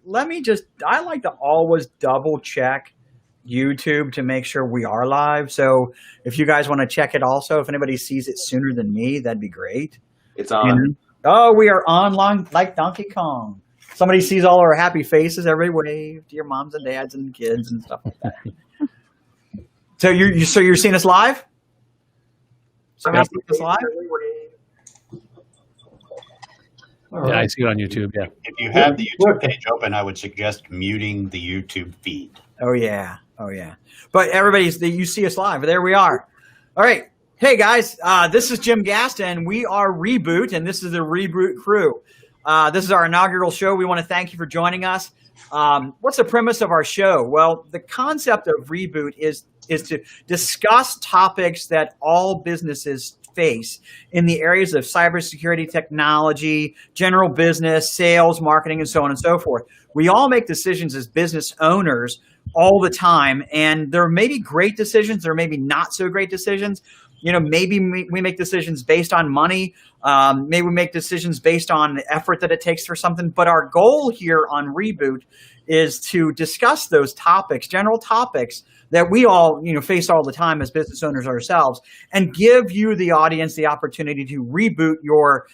I like to always double check YouTube to make sure we are live. So if you guys want to check it also, if anybody sees it sooner than me, that'd be great. It's on. Oh, we are online like Donkey Kong. Somebody sees all our happy faces. Everybody wave to your moms and dads and kids and stuff like that. So you're seeing us live? Somebody seeing us live? Yeah, I see it on YouTube. Yeah. If you have the YouTube page open, I would suggest muting the YouTube feed. Oh yeah. But you see us live. There we are. All right. Hey guys, this is Jim Gaston. We are Reboot, and this is the Reboot crew. This is our inaugural show. We want to thank you for joining us. What's the premise of our show? Well, the concept of Reboot is to discuss topics that all businesses face in the areas of cybersecurity, technology, general business, sales, marketing, and so on and so forth. We all make decisions as business owners all the time, and there may be great decisions, there may be not so great decisions. Maybe we make decisions based on money. Maybe we make decisions based on the effort that it takes for something. But our goal here on Reboot is to discuss those topics, general topics that we all face all the time as business owners ourselves, and give you, the audience, the opportunity to reboot your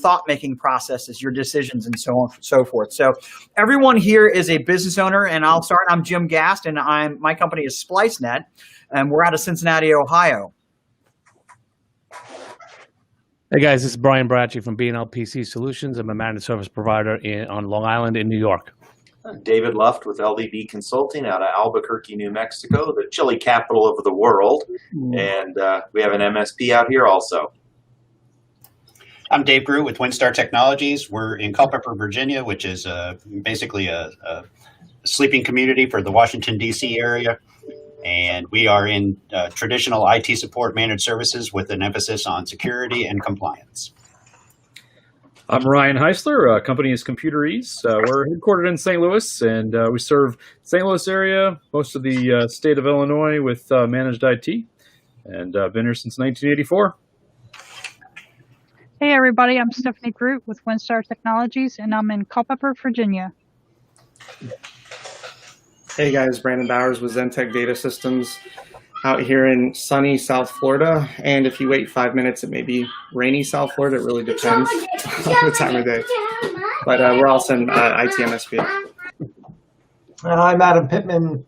thought-making processes, your decisions, and so on and so forth. So everyone here is a business owner, and I'll start. I'm Jim Gast, and my company is SpliceNet, and we're out of Cincinnati, Ohio. Hey guys, this is Brian Bracci from B&L PC Solutions. I'm a managed service provider on Long Island in New York. David Luft with LDB Consulting out of Albuquerque, New Mexico, the chili capital of the world. And we have an MSP out here also. I'm Dave Groot with WinStar Technologies. We're in Culpeper, Virginia, which is basically a sleeping community for the Washington, D.C. area. And we are in traditional IT support managed services with an emphasis on security and compliance. I'm Ryan Heisler. Company is Computer Ease. We're headquartered in St. Louis, and we serve St. Louis area, most of the state of Illinois with managed IT, and been here since 1984. Hey everybody, I'm Stephanie Groot with WinStar Technologies, and I'm in Culpeper, Virginia. Hey guys, Brandon Bowers with Zentech Data Systems out here in sunny South Florida. And if you wait 5 minutes, it may be rainy South Florida. It really depends on the time of day. But we're also in ITMSP. And I'm Adam Pittman,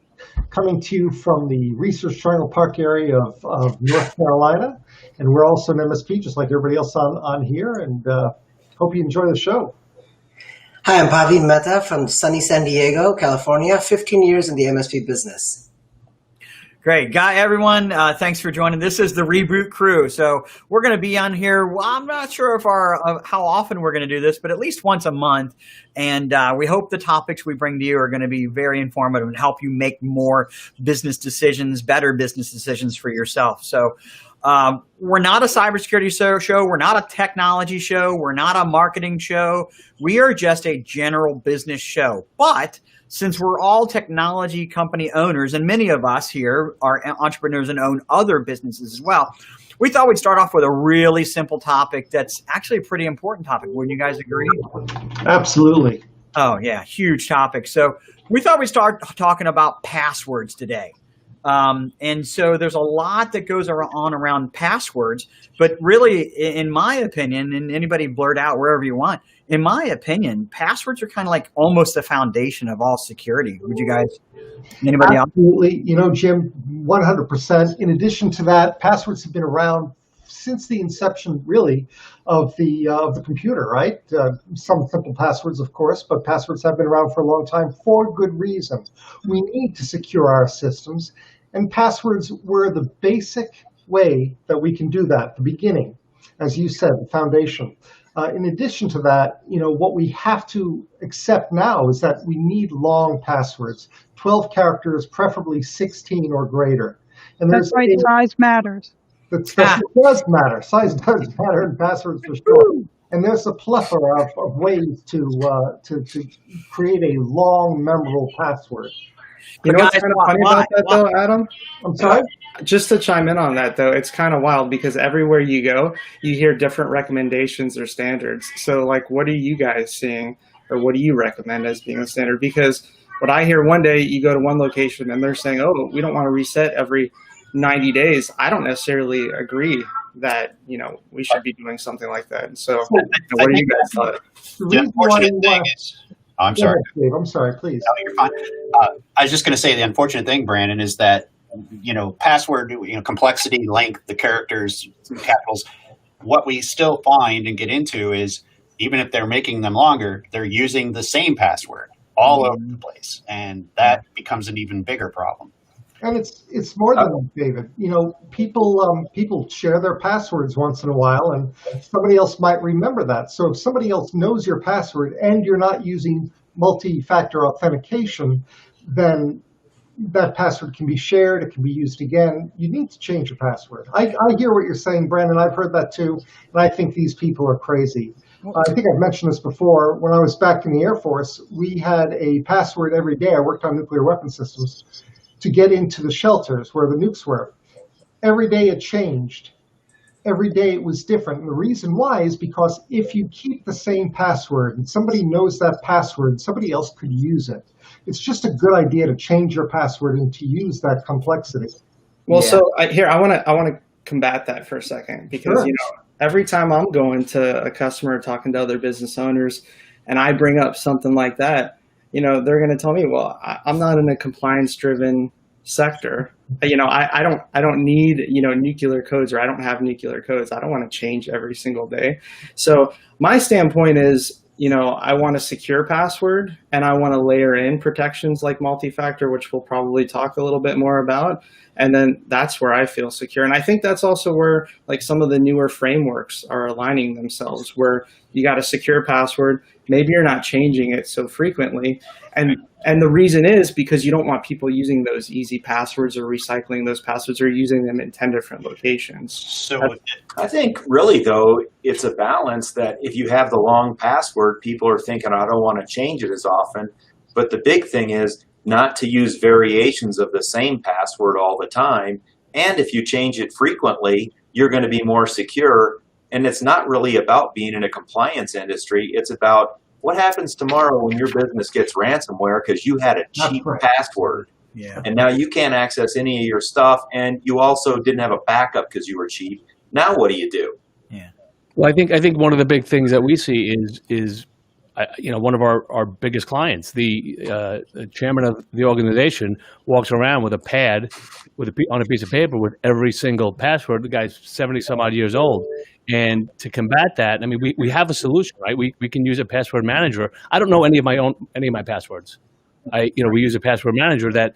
coming to you from the Research Triangle Park area of North Carolina. And we're also an MSP, just like everybody else on here. And hope you enjoy the show. Hi, I'm Pavin Mehta from sunny San Diego, California, 15 years in the MSP business. Great. Everyone, thanks for joining. This is the Reboot crew. So we're going to be on here. Well, I'm not sure how often we're going to do this, but at least once a month. And we hope the topics we bring to you are going to be very informative and help you make more business decisions, better business decisions for yourself. So we're not a cybersecurity show. We're not a technology show. We're not a marketing show. We are just a general business show. But since we're all technology company owners, and many of us here are entrepreneurs and own other businesses as well, we thought we'd start off with a really simple topic that's actually a pretty important topic. Wouldn't you guys agree? Absolutely. Oh, yeah, huge topic. So we thought we'd start talking about passwords today. And so there's a lot that goes on around passwords, but really, in my opinion, and anybody blurt out wherever you want, in my opinion, passwords are kind of like almost the foundation of all security. Would you guys, anybody else? Absolutely. Jim, 100%. In addition to that, passwords have been around since the inception, really, of the computer, right? Some simple passwords, of course, but passwords have been around for a long time for good reason. We need to secure our systems, and passwords were the basic way that we can do that, the beginning, as you said, the foundation. In addition to that, what we have to accept now is that we need long passwords, 12 characters, preferably 16 or greater. And that's right, size matters. It does matter. Size does matter in passwords for sure. And there's a plethora of ways to create a long, memorable password. You know what's kind of funny about that, though, Adam? I'm sorry? Just to chime in on that, though, it's kind of wild because everywhere you go, you hear different recommendations or standards. So, like, what are you guys seeing or what do you recommend as being the standard? Because what I hear one day, you go to one location and they're saying, oh, we don't want to reset every 90 days. I don't necessarily agree that, we should be doing something like that. So what do you guys thought? The unfortunate thing is, I'm sorry. Dave, I'm sorry, please. No, you're fine. I was just going to say the unfortunate thing, Brandon, is that, password, complexity, length, the characters, capitals, what we still find and get into is even if they're making them longer, they're using the same password all over the place. And that becomes an even bigger problem. And it's more than that, David. People share their passwords once in a while, and somebody else might remember that. So if somebody else knows your password and you're not using multi-factor authentication, then that password can be shared. It can be used again. You need to change your password. I hear what you're saying, Brandon. I've heard that too, and I think these people are crazy. I think I've mentioned this before. When I was back in the Air Force, we had a password every day. I worked on nuclear weapon systems to get into the shelters where the nukes were. Every day it changed. Every day it was different. And the reason why is because if you keep the same password and somebody knows that password, somebody else could use it. It's just a good idea to change your password and to use that complexity. Well, so I want to combat that for a second, because Sure. every time I'm going to a customer talking to other business owners and I bring up something like that, they're going to tell me, well, I'm not in a compliance-driven sector. I don't need, nuclear codes, or I don't have nuclear codes. I don't want to change every single day. So my standpoint is, I want a secure password, and I want to layer in protections like multi-factor, which we'll probably talk a little bit more about. And then that's where I feel secure. And I think that's also where like some of the newer frameworks are aligning themselves, where you got a secure password. Maybe you're not changing it so frequently. And the reason is because you don't want people using those easy passwords or recycling those passwords or using them in 10 different locations. So I think really, though, it's a balance that if you have the long password, people are thinking, I don't want to change it as often. But the big thing is not to use variations of the same password all the time. And if you change it frequently, you're going to be more secure. And it's not really about being in a compliance industry. It's about what happens tomorrow when your business gets ransomware because you had a cheap password. Yeah. And now you can't access any of your stuff. And you also didn't have a backup because you were cheap. Now what do you do? Yeah. Well, I think one of the big things that we see is one of our biggest clients, the chairman of the organization, walks around with a pad on a piece of paper with every single password. The guy's 70 some odd years old. And to combat that, I mean, we have a solution, right? We can use a password manager. I don't know any of my passwords. We use a password manager that,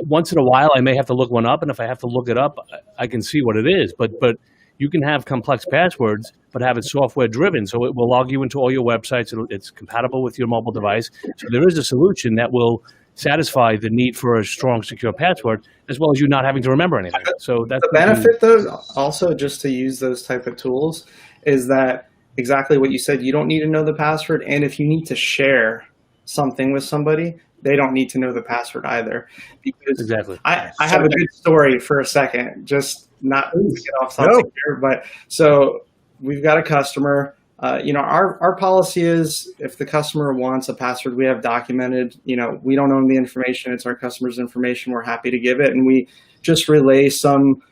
once in a while I may have to look one up, and if I have to look it up, I can see what it is. But you can have complex passwords, but have it software driven, so it will log you into all your websites. It's compatible with your mobile device. So there is a solution that will satisfy the need for a strong, secure password, as well as you not having to remember anything. So that's the benefit, though, also just to use those type of tools, is that exactly what you said. You don't need to know the password, and if you need to share something with somebody, they don't need to know the password either. Because exactly. I have a good story for a second, just not to get off topic here, but so we've got a customer. Our policy is if the customer wants a password, we have documented, we don't own the information. It's our customer's information. We're happy to give it. And we just relay some,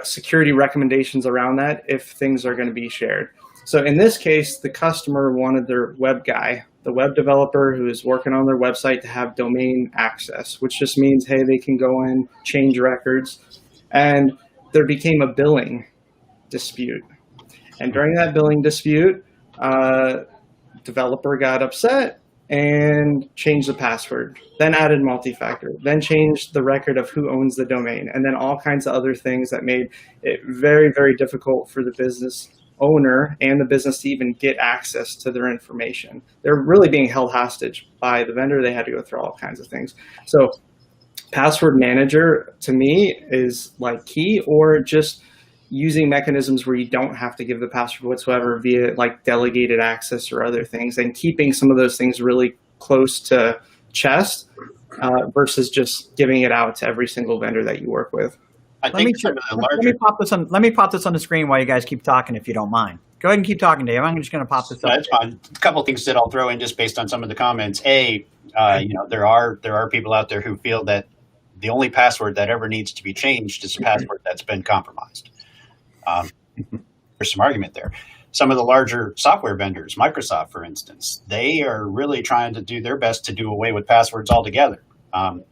security recommendations around that if things are going to be shared. So in this case, the customer wanted their web guy, the web developer who is working on their website, to have domain access, which just means, hey, they can go in, change records. And there became a billing dispute. And during that billing dispute, developer got upset and changed the password, then added multi-factor, then changed the record of who owns the domain, and then all kinds of other things that made it very, very difficult for the business owner and the business to even get access to their information. They're really being held hostage by the vendor. They had to go through all kinds of things. So password manager to me is like key, or just using mechanisms where you don't have to give the password whatsoever via like delegated access or other things, and keeping some of those things really close to chest versus just giving it out to every single vendor that you work with. Let me pop this on the screen while you guys keep talking, if you don't mind. Go ahead and keep talking, Dave. I'm just going to pop this up. That's fine. A couple of things that I'll throw in just based on some of the comments. There are people out there who feel that the only password that ever needs to be changed is a password that's been compromised. There's some argument there. Some of the larger software vendors, Microsoft, for instance, they are really trying to do their best to do away with passwords altogether. And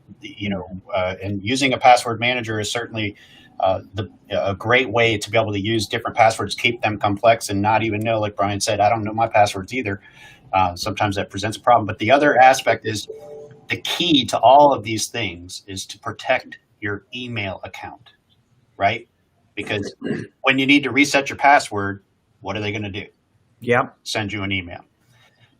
using a password manager is certainly a great way to be able to use different passwords, keep them complex, and not even know, like Brian said, I don't know my passwords either. Sometimes that presents a problem. But the other aspect is the key to all of these things is to protect your email account, right? Because when you need to reset your password, what are they going to do? Yep. Send you an email.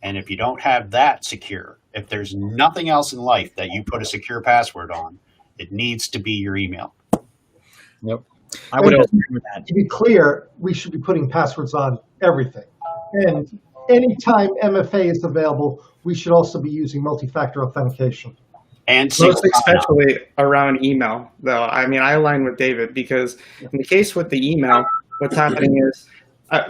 And if you don't have that secure, if there's nothing else in life that you put a secure password on, it needs to be your email. Yep. I would And agree with that. To be clear, we should be putting passwords on everything. And anytime MFA is available, we should also be using multi-factor authentication. And Most especially around email, though. I mean, I align with David because in the case with the email, what's happening is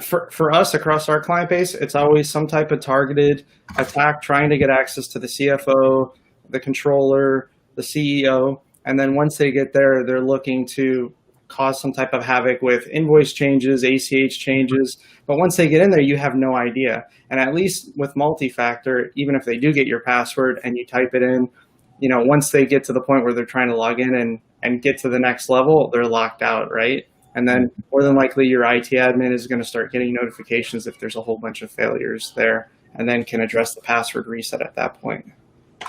for us across our client base, it's always some type of targeted attack trying to get access to the CFO, the controller, the CEO. And then once they get there, they're looking to cause some type of havoc with invoice changes, ACH changes. But once they get in there, you have no idea. And at least with multi-factor, even if they do get your password and you type it in, once they get to the point where they're trying to log in and get to the next level, they're locked out, right? And then more than likely your IT admin is going to start getting notifications if there's a whole bunch of failures there, and then can address the password reset at that point.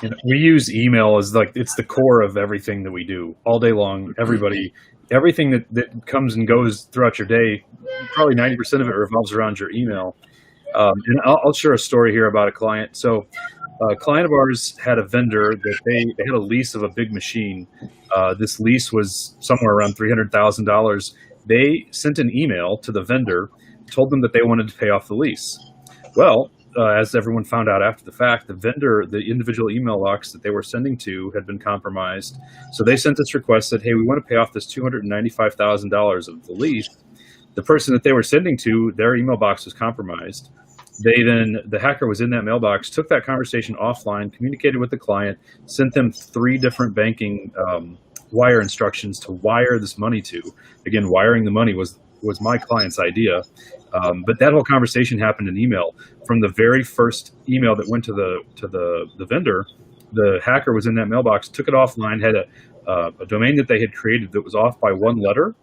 We use email as it's the core of everything that we do all day long. Everything that comes and goes throughout your day, probably 90% of it revolves around your email. And I'll share a story here about a client. So a client of ours had a vendor that they had a lease of a big machine. This lease was somewhere around $300,000. They sent an email to the vendor, told them that they wanted to pay off the lease. Well, as everyone found out after the fact, the individual email box that they were sending to had been compromised. So they sent this request, said, hey, we want to pay off this $295,000 of the lease. The person that they were sending to, their email box was compromised. The hacker was in that mailbox, took that conversation offline, communicated with the client, sent them 3 different banking wire instructions to wire this money to. Again, wiring the money was my client's idea. But that whole conversation happened in email. From the very first email that went to the vendor, the hacker was in that mailbox, took it offline, had a domain that they had created that was off by 1 letter,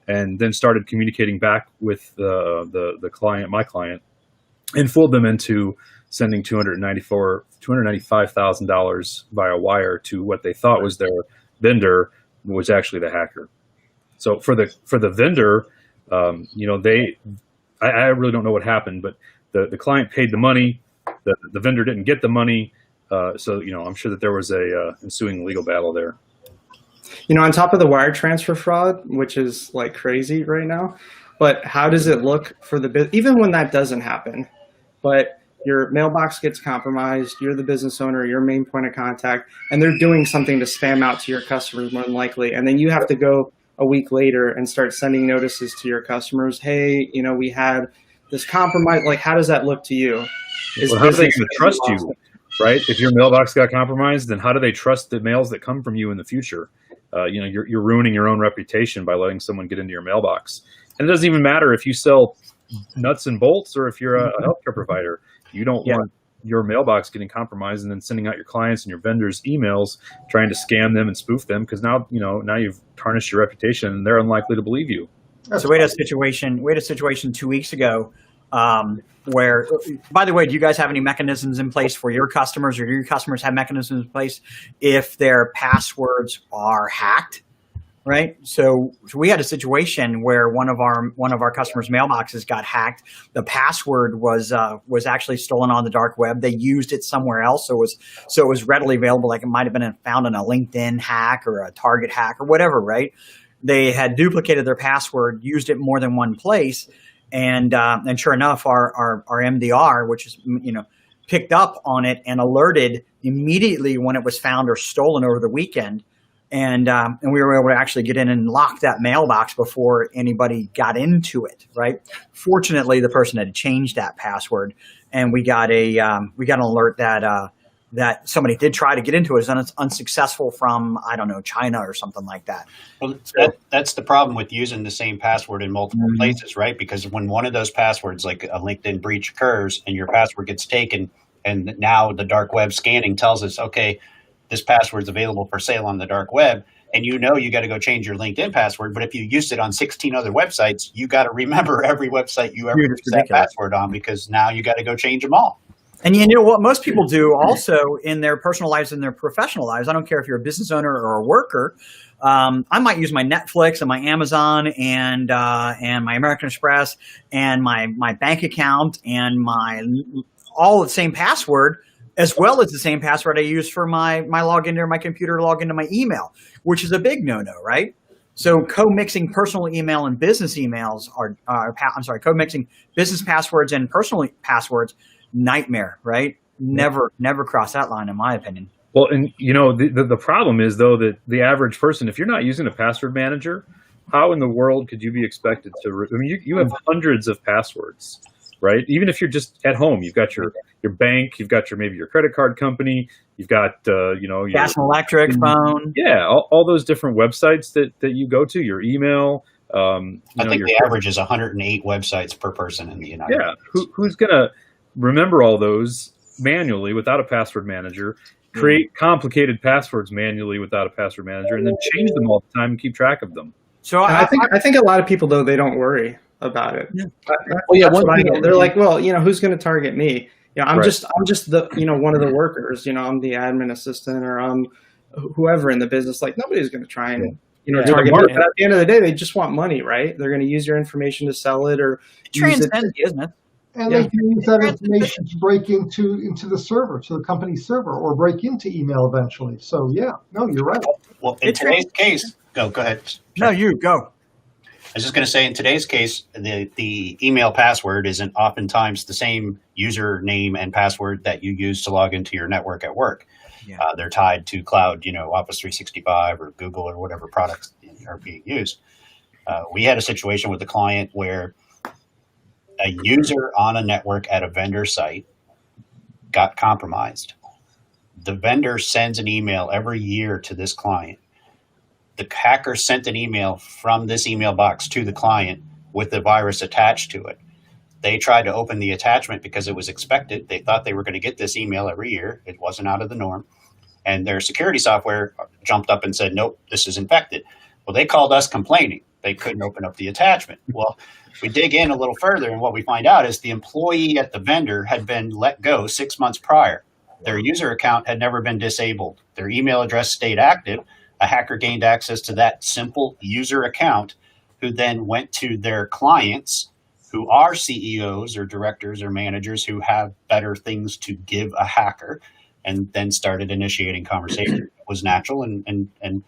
and then started communicating back with the client, my client, and fooled them into sending $295,000 via wire to what they thought was their vendor, was actually the hacker. So for the vendor, I really don't know what happened, but the client paid the money, the vendor didn't get the money, so I'm sure that there was a ensuing legal battle there. On top of the wire transfer fraud, which is like crazy right now, but how does it look for even when that doesn't happen, but your mailbox gets compromised, you're the business owner, your main point of contact, and they're doing something to spam out to your customers more than likely, and then you have to go a week later and start sending notices to your customers, hey, we had this compromise. Like, how does that look to you? Well, how are they going to trust you, right? If your mailbox got compromised, then how do they trust the mails that come from you in the future? You're ruining your own reputation by letting someone get into your mailbox. And it doesn't even matter if you sell nuts and bolts or if you're a healthcare provider. You don't want your mailbox getting compromised and then sending out your clients and your vendors emails trying to scam them and spoof them, because now you've tarnished your reputation and they're unlikely to believe you. So we had a situation 2 weeks ago where, by the way, do you guys have any mechanisms in place for your customers, or do your customers have mechanisms in place if their passwords are hacked? Right. So we had a situation where one of our customers' mailboxes got hacked. The password was actually stolen on the dark web. They used it somewhere else, so it was readily available. Like it might have been found in a LinkedIn hack or a Target hack or whatever. Right. They had duplicated their password, used it more than one place, and sure enough, our MDR, which is picked up on it and alerted immediately when it was found or stolen over the weekend. And we were able to actually get in and lock that mailbox before anybody got into it, right? Fortunately, the person had changed that password, and we got an alert that somebody did try to get into it, and it's unsuccessful from, I don't know, China or something like that. Well, that's the problem with using the same password in multiple places, right? Because when one of those passwords, like a LinkedIn breach, occurs and your password gets taken, and now the dark web scanning tells us, okay, this password's available for sale on the dark web, and you got to go change your LinkedIn password. But if you used it on 16 other websites, you got to remember every website you ever used that password on, because now you got to go change them all. And you know what most people do also in their personal lives and their professional lives, I don't care if you're a business owner or a worker, I might use my Netflix and my Amazon and my American Express and my bank account and all the same password, as well as the same password I use for my login to my computer, log into my email, which is a big no-no, right? So co-mixing personal email and business emails co-mixing business passwords and personal passwords, nightmare, right? Never cross that line, in my opinion. Well, and the problem is, though, that the average person, if you're not using a password manager, how in the world could you be expected to? You have hundreds of passwords, right? Even if you're just at home, you've got your bank, you've got maybe your credit card company, you've got your gas and electric, phone. Yeah, all those different websites that you go to, your email. I think the average is 108 websites per person in the United States. Who's gonna remember all those manually without a password manager? Create complicated passwords manually without a password manager, and then change them all the time and keep track of them. So I think a lot of people, though, they don't worry about it. Yeah. They're like, well, who's going to target me? I'm just the one of the workers. I'm the admin assistant, or I'm whoever in the business. Like, nobody's going to try and target me. But at the end of the day, they just want money, right? They're going to use your information to sell it or transcend, isn't it? And they can use that information to break into the server, to the company's server, or break into email eventually. So yeah, no, you're right. Well, in today's case, go ahead. No, you go. I was just going to say, in today's case, the email password isn't oftentimes the same username and password that you use to log into your network at work. Yeah. They're tied to cloud, Office 365 or Google or whatever products are being used. We had a situation with a client where a user on a network at a vendor site got compromised. The vendor sends an email every year to this client. The hacker sent an email from this email box to the client with the virus attached to it. They tried to open the attachment because it was expected. They thought they were going to get this email every year. It wasn't out of the norm. And their security software jumped up and said, nope, this is infected. Well, they called us complaining. They couldn't open up the attachment. Well, we dig in a little further, and what we find out is the employee at the vendor had been let go 6 months prior. Their user account had never been disabled. Their email address stayed active. A hacker gained access to that simple user account, who then went to their clients, who are CEOs or directors or managers who have better things to give a hacker, and then started initiating conversation. It was natural, and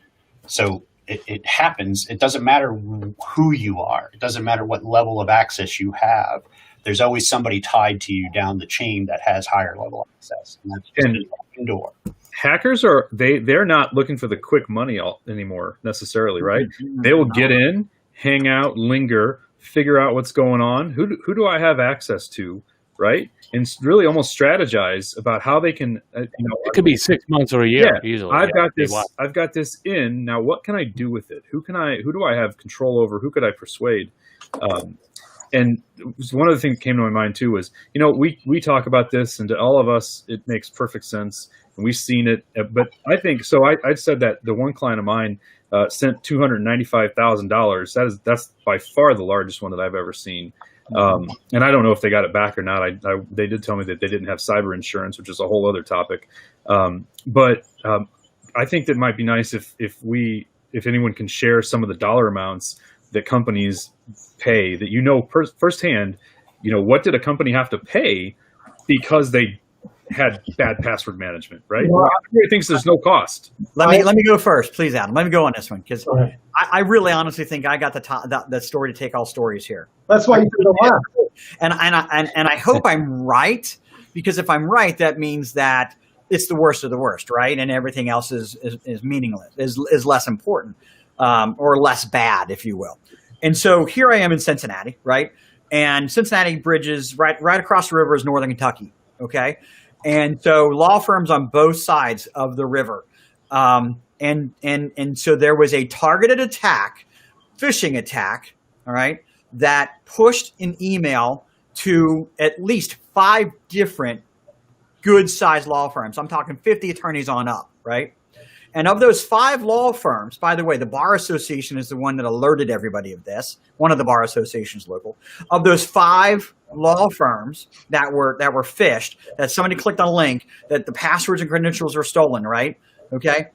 so it happens. It doesn't matter who you are. It doesn't matter what level of access you have. There's always somebody tied to you down the chain that has higher level access, and that's just an open door. Hackers they're not looking for the quick money anymore necessarily, right? They will get in, hang out, linger, figure out what's going on. Who do I have access to, right? And really almost strategize about how they can. It could be 6 months or a year easily. I've got this in now. What can I do with it? Who do I have control over? Who could I persuade? And one of the things that came to my mind too was, we talk about this, and to all of us, it makes perfect sense, and we've seen it. But I think so. I said that the one client of mine sent $295,000. That's by far the largest one that I've ever seen. And I don't know if they got it back or not. They did tell me that they didn't have cyber insurance, which is a whole other topic. But I think that might be nice if anyone can share some of the dollar amounts that companies pay, that firsthand, what did a company have to pay because they had bad password management, right? Well, everybody thinks there's no cost. Let me go first, please, Adam. Let me go on this one, because I really honestly think I got the story to take all stories here. That's why you did the laugh. And I hope I'm right, because if I'm right, that means that it's the worst of the worst, right? And everything else is meaningless, is less important, or less bad, if you will. And so here I am in Cincinnati, right? And Cincinnati bridges right across the river is Northern Kentucky, okay? And so law firms on both sides of the river. And so there was a targeted attack, phishing attack, all right, that pushed an email to at least 5 different good-sized law firms. I'm talking 50 attorneys on up, right? And of those 5 law firms, by the way, the Bar Association is the one that alerted everybody of this. One of the bar associations local. Of those 5 law firms that were phished, that somebody clicked on a link, that the passwords and credentials are stolen, right? Okay.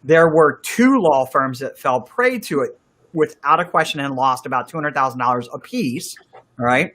There were 2 law firms that fell prey to it without a question and lost about $200,000 apiece, all right?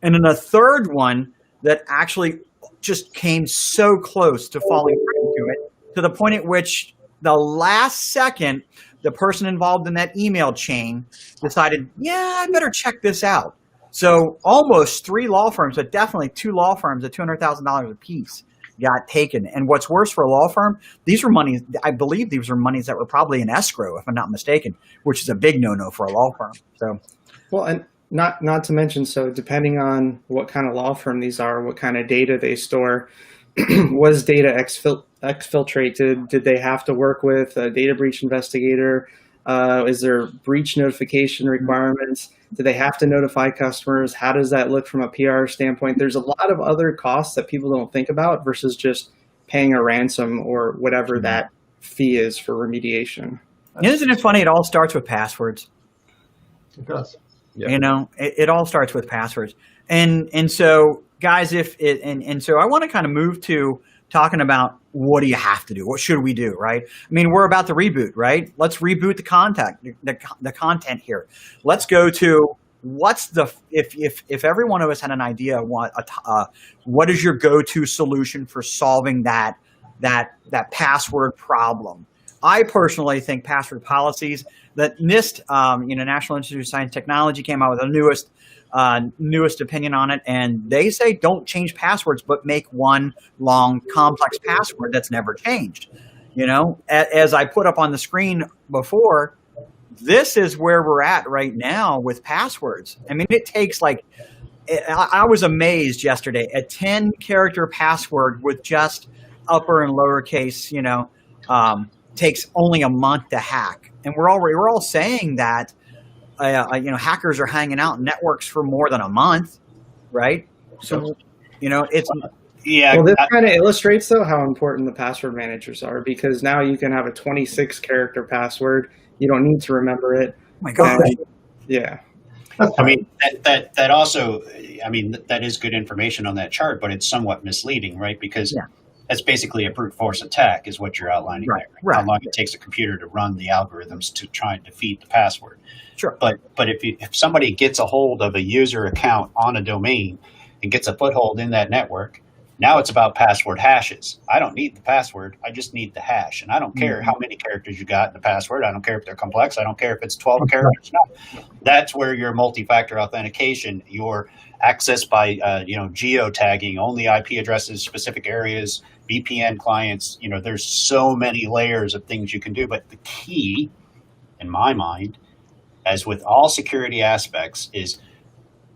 And then a third one that actually just came so close to falling prey to it, to the point at which the last second, the person involved in that email chain decided, yeah, I better check this out. So almost 3 law firms, but definitely 2 law firms at $200,000 apiece got taken. And what's worse for a law firm, these were monies, I believe these were monies that were probably in escrow, if I'm not mistaken, which is a big no-no for a law firm. So, well, and not to mention, so depending on what kind of law firm these are, what kind of data they store, was data exfiltrated? Did they have to work with a data breach investigator? Is there breach notification requirements? Do they have to notify customers? How does that look from a PR standpoint? There's a lot of other costs that people don't think about versus just paying a ransom or whatever that fee is for remediation. Isn't it funny? It all starts with passwords. It does. Yeah. You know, it all starts with passwords. And so, guys, so I want to kind of move to talking about what do you have to do? What should we do, right? I mean, we're about to reboot, right? Let's reboot the content here. Let's go to what's the if every one of us had an idea what is your go-to solution for solving that password problem? I personally think password policies. That NIST, National Institute of Science and Technology, came out with the newest opinion on it, and they say don't change passwords, but make one long, complex password that's never changed. You know, as I put up on the screen before, this is where we're at right now with passwords. I mean, it takes I was amazed yesterday, a 10-character password with just upper and lowercase, takes only a month to hack. And we're all saying that, hackers are hanging out in networks for more than a month, right? So, it's yeah. Well, this kind of illustrates though how important the password managers are, because now you can have a 26-character password. You don't need to remember it. Oh my God. Yeah. I mean, that also, that is good information on that chart, but it's somewhat misleading, right? Because that's basically a brute force attack is what you're outlining there. Right. How long it takes a computer to run the algorithms to try and defeat the password. Sure. But if somebody gets a hold of a user account on a domain and gets a foothold in that network, now it's about password hashes. I don't need the password. I just need the hash. And I don't care how many characters you got in the password. I don't care if they're complex. I don't care if it's 12 characters. No. That's where your multi-factor authentication, your access by geotagging, only IP addresses, specific areas, VPN clients, there's so many layers of things you can do. But the key, in my mind, as with all security aspects, is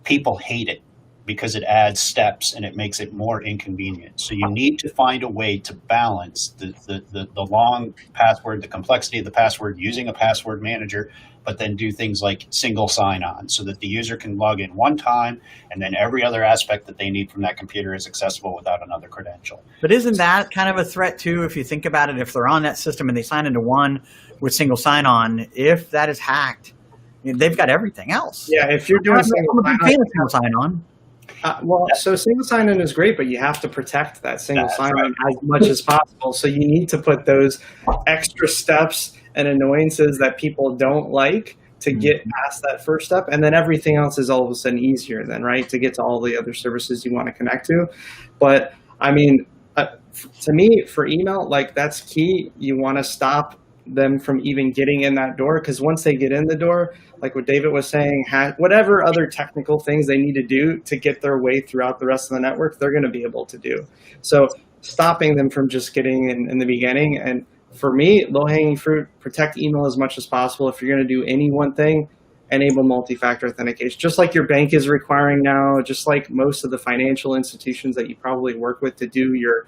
people hate it because it adds steps and it makes it more inconvenient. So you need to find a way to balance the long password, the complexity of the password, using a password manager, but then do things like single sign-on so that the user can log in one time and then every other aspect that they need from that computer is accessible without another credential. But isn't that kind of a threat too, if you think about it, if they're on that system and they sign into one with single sign-on, if that is hacked, they've got everything else. Yeah, if you're doing single sign-on. So single sign-on is great, but you have to protect that single sign-on as much as possible. So you need to put those extra steps and annoyances that people don't like to get past that first step. And then everything else is all of a sudden easier then, right? To get to all the other services you want to connect to. But I mean, to me, for email, that's key. You want to stop them from even getting in that door, because once they get in the door, like what David was saying, whatever other technical things they need to do to get their way throughout the rest of the network, they're going to be able to do. So stopping them from just getting in the beginning. And for me, low-hanging fruit, protect email as much as possible. If you're going to do any one thing, enable multi-factor authentication, just like your bank is requiring now, just like most of the financial institutions that you probably work with to do your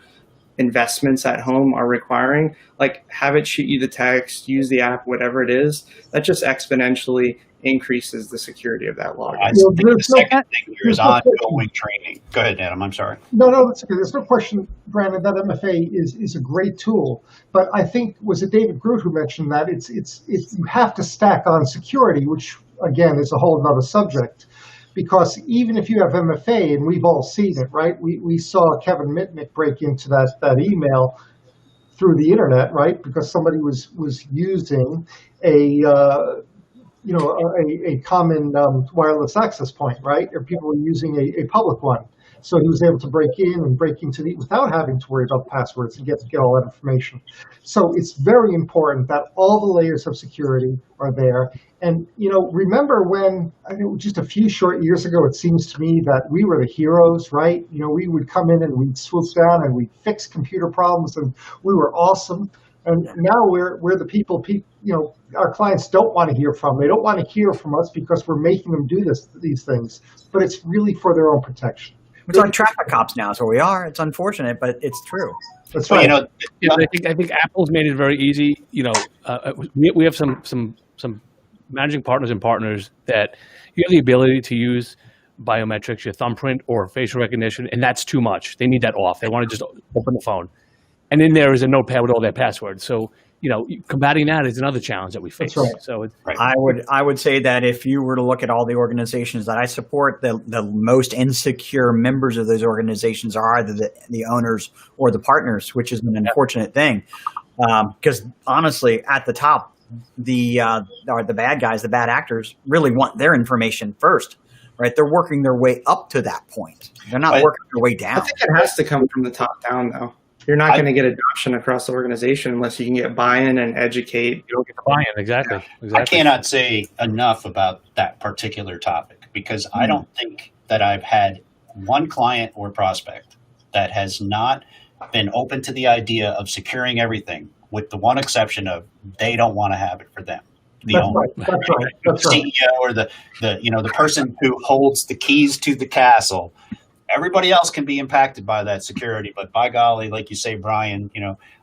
investments at home are requiring. Like, have it shoot you the text, use the app, whatever it is. That just exponentially increases the security of that login. I think the second thing here is ongoing training. Go ahead, Adam. I'm sorry. No, that's okay. There's no question, Brandon, that MFA is a great tool. But I think, was it David Groot who mentioned that it's you have to stack on security, which again is a whole other subject. Because even if you have MFA, and we've all seen it, right? We saw Kevin Mitnick break into that email through the internet, right? Because somebody was using a common wireless access point, right? Or people were using a public one. So he was able to break into without having to worry about passwords and get all that information. So it's very important that all the layers of security are there. And, remember when, just a few short years ago, it seems to me that we were the heroes, right? We would come in and we'd swoop down and we'd fix computer problems and we were awesome. And now we're the people, our clients don't want to hear from. They don't want to hear from us because we're making them do these things. But it's really for their own protection. It's like traffic cops now is where we are. It's unfortunate, but it's true. That's right. I think Apple's made it very easy. We have some managing partners and partners that you have the ability to use biometrics, your thumbprint or facial recognition, and that's too much. They need that off. They want to just open the phone. And in there is a notepad with all their passwords. So, combating that is another challenge that we face. That's right. So I would say that if you were to look at all the organizations that I support, the most insecure members of those organizations are either the owners or the partners, which is an unfortunate thing. Because honestly, at the top, the bad guys, the bad actors, really want their information first, right? They're working their way up to that point. They're not working their way down. I think it has to come from the top down, though. You're not going to get adoption across the organization unless you can get buy-in and educate. You don't get the buy-in, exactly. I cannot say enough about that particular topic because I don't think that I've had one client or prospect that has not been open to the idea of securing everything, with the one exception of they don't want to have it for them. The owner, That's right. CEO, or the person who holds the keys to the castle. Everybody else can be impacted by that security, but by golly, like you say, Brian,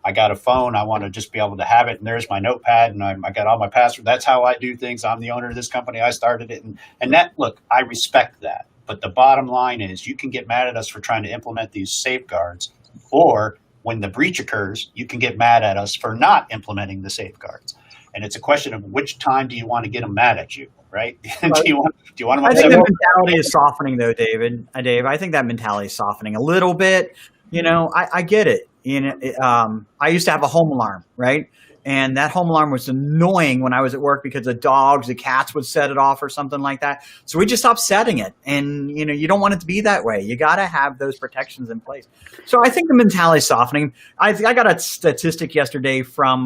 I got a phone. I want to just be able to have it, and there's my notepad, and I got all my passwords. That's how I do things. I'm the owner of this company. I started it, and that. Look, I respect that, but the bottom line is, you can get mad at us for trying to implement these safeguards, or when the breach occurs, you can get mad at us for not implementing the safeguards. And it's a question of which time do you want to get them mad at you, right? do you want them? I think the mentality is softening, though, David. Dave, I think that mentality is softening a little bit. I get it. I used to have a home alarm, right? And that home alarm was annoying when I was at work because the dogs, the cats would set it off or something like that. So we just stopped setting it. And, you don't want it to be that way. You got to have those protections in place. So I think the mentality is softening. I got a statistic yesterday from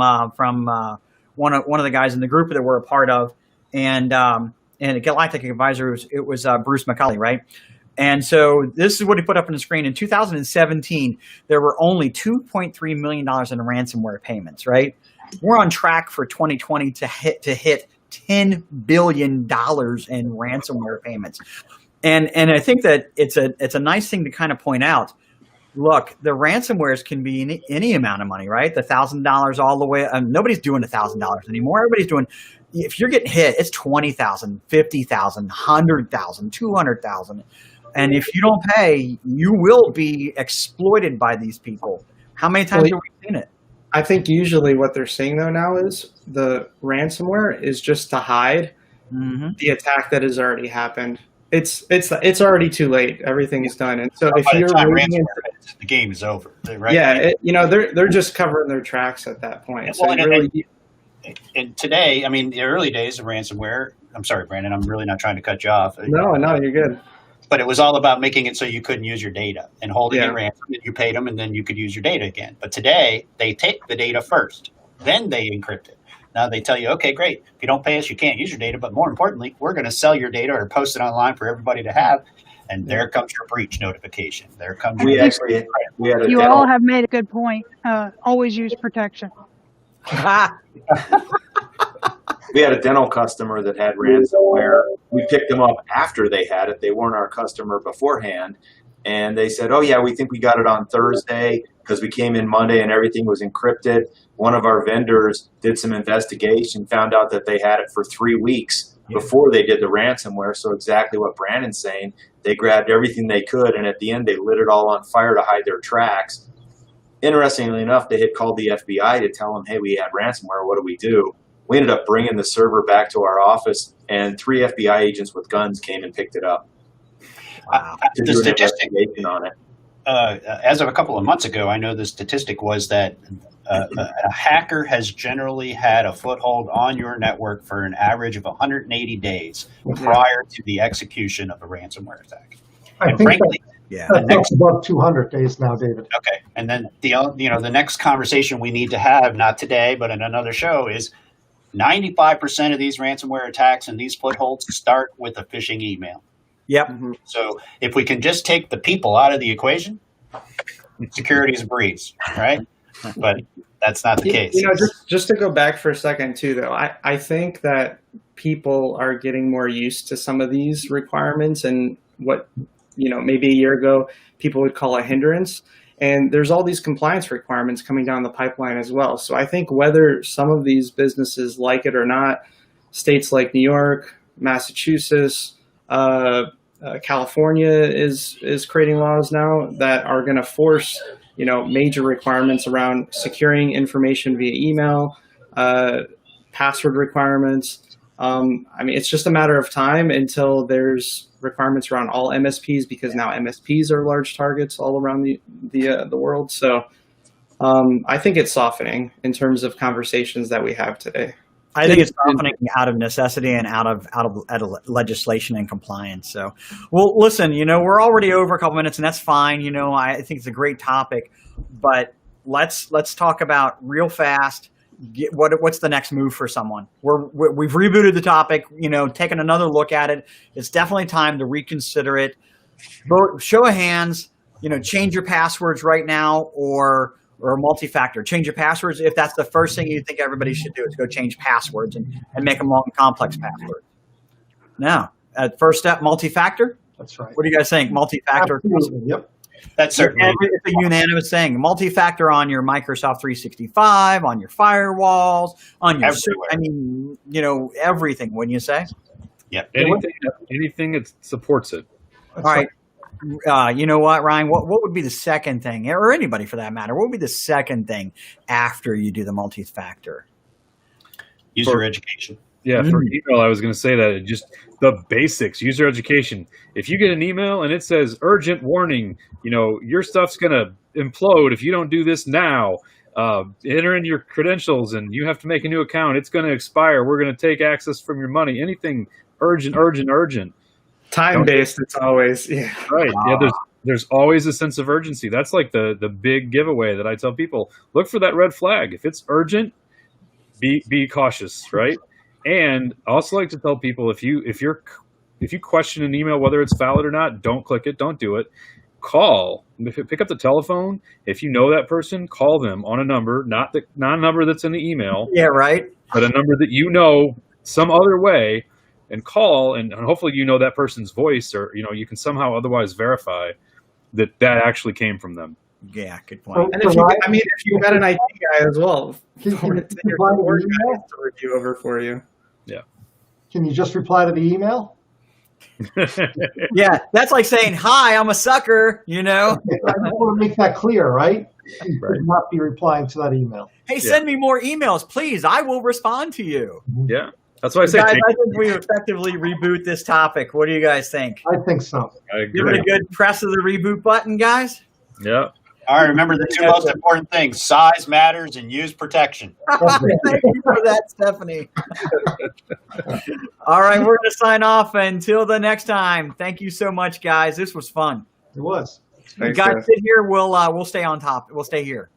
one of the guys in the group that we're a part of, and a Galactic Advisor, it was Bruce McCulley, right? And so this is what he put up on the screen. In 2017, there were only $2.3 million in ransomware payments, right? We're on track for 2020 to hit $10 billion in ransomware payments. And I think that it's a nice thing to kind of point out. Look, the ransomwares can be any amount of money, right? The $1,000 all the way. Nobody's doing $1,000 anymore. Everybody's doing. If you're getting hit, it's $20,000, $50,000, $100,000, $200,000, and if you don't pay, you will be exploited by these people. How many times have we seen it? I think usually what they're saying though now is the ransomware is just to hide the attack that has already happened. It's already too late. Everything is done, and so if you're the game is over, right? Yeah, they're just covering their tracks at that point. Well, and today, the early days of ransomware. I'm sorry, Brandon. I'm really not trying to cut you off. No, you're good. But it was all about making it so you couldn't use your data and holding it ransom. You paid them, and then you could use your data again. But today, they take the data first, then they encrypt it. Now they tell you, okay, great. If you don't pay us, you can't use your data. But more importantly, we're going to sell your data or post it online for everybody to have. And there comes your breach notification. There comes We your actually we had a You dental, all have made a good point. Always use protection. we had a dental customer that had ransomware. We picked them up after they had it. They weren't our customer beforehand. And they said, oh, yeah, we think we got it on Thursday because we came in Monday and everything was encrypted. One of our vendors did some investigation, found out that they had it for 3 weeks before they did the ransomware. So exactly what Brandon's saying, they grabbed everything they could, and at the end, they lit it all on fire to hide their tracks. Interestingly enough, they had called the FBI to tell them, hey, we had ransomware. What do we do? We ended up bringing the server back to our office, and 3 FBI agents with guns came and picked it up. To The do an statistic, investigation on it. as of a couple of months ago, I know the statistic was that a hacker has generally had a foothold on your network for an average of 180 days prior to the execution of a ransomware attack. I And think frankly, that's above 200 days now, David. okay. And then the next conversation we need to have, not today, but in another show, is 95% of these ransomware attacks and these footholds start with a phishing email. Yep. So if we can just take the people out of the equation, security is a breeze, right? But that's not the case. Just to go back for a second too, though, I think that people are getting more used to some of these requirements and what, maybe a year ago people would call a hindrance. And there's all these compliance requirements coming down the pipeline as well. So I think whether some of these businesses like it or not, states like New York, Massachusetts, California is creating laws now that are going to force, major requirements around securing information via email, password requirements. It's just a matter of time until there's requirements around all MSPs, because now MSPs are large targets all around the world. So I think it's softening in terms of conversations that we have today. I think it's softening out of necessity and out of legislation and compliance. So, well, listen, we're already over a couple minutes, and that's fine. I think it's a great topic, but let's talk about real fast. What's the next move for someone? We've rebooted the topic, taken another look at it. It's definitely time to reconsider it. Show of hands, change your passwords right now, or multi-factor. Change your passwords. If that's the first thing you think everybody should do, is go change passwords and make them long, complex passwords. Now, first step, multi-factor. That's right. What do you guys think? Multi-factor. Absolutely. Yep. That's certainly It's a unanimous thing. Multi-factor on your Microsoft 365, on your firewalls, on your everywhere. Everything. Wouldn't you say? Yep. Anything that supports it. All right. You know what, Ryan? What would be the second thing, or anybody for that matter? What would be the second thing after you do the multi-factor? User education. Yeah, for email, I was going to say that just the basics, user education. If you get an email and it says urgent warning, your stuff's going to implode if you don't do this now. Enter in your credentials and you have to make a new account. It's going to expire. We're going to take access from your money. Anything urgent. Time-based, it's always, Right. Yeah, there's always a sense of urgency. That's like the big giveaway that I tell people. Look for that red flag. If it's urgent, be cautious, right? And I also like to tell people if you question an email whether it's valid or not, don't click it, don't do it. Call. Pick up the telephone. If you know that person, call them on a number, not a number that's in the email. Yeah, right. But a number that some other way, and call, and hopefully that person's voice, or you can somehow otherwise verify that actually came from them. Yeah, good point. And if you got an IT guy as well, Can you send your reply to support the guys email? to review over for you. Yeah. Can you just reply to the email? Yeah, that's like saying, "Hi, I'm a sucker." I just want to make that clear, right? You should not be replying to that email. Hey, send me more emails, please. I will respond to you. Yeah. That's why I say. Guys, I think we effectively reboot this topic. What do you guys think? I think so. I Give it a good press of the reboot button, guys. Yeah. All right, remember the two most important things: size matters and use protection. Thank you for that, Stephanie. All right, we're going to sign off until the next time. Thank you so much, guys. This was fun. It was. Thanks, guys, guys. sit here. We'll stay on top. We'll stay here.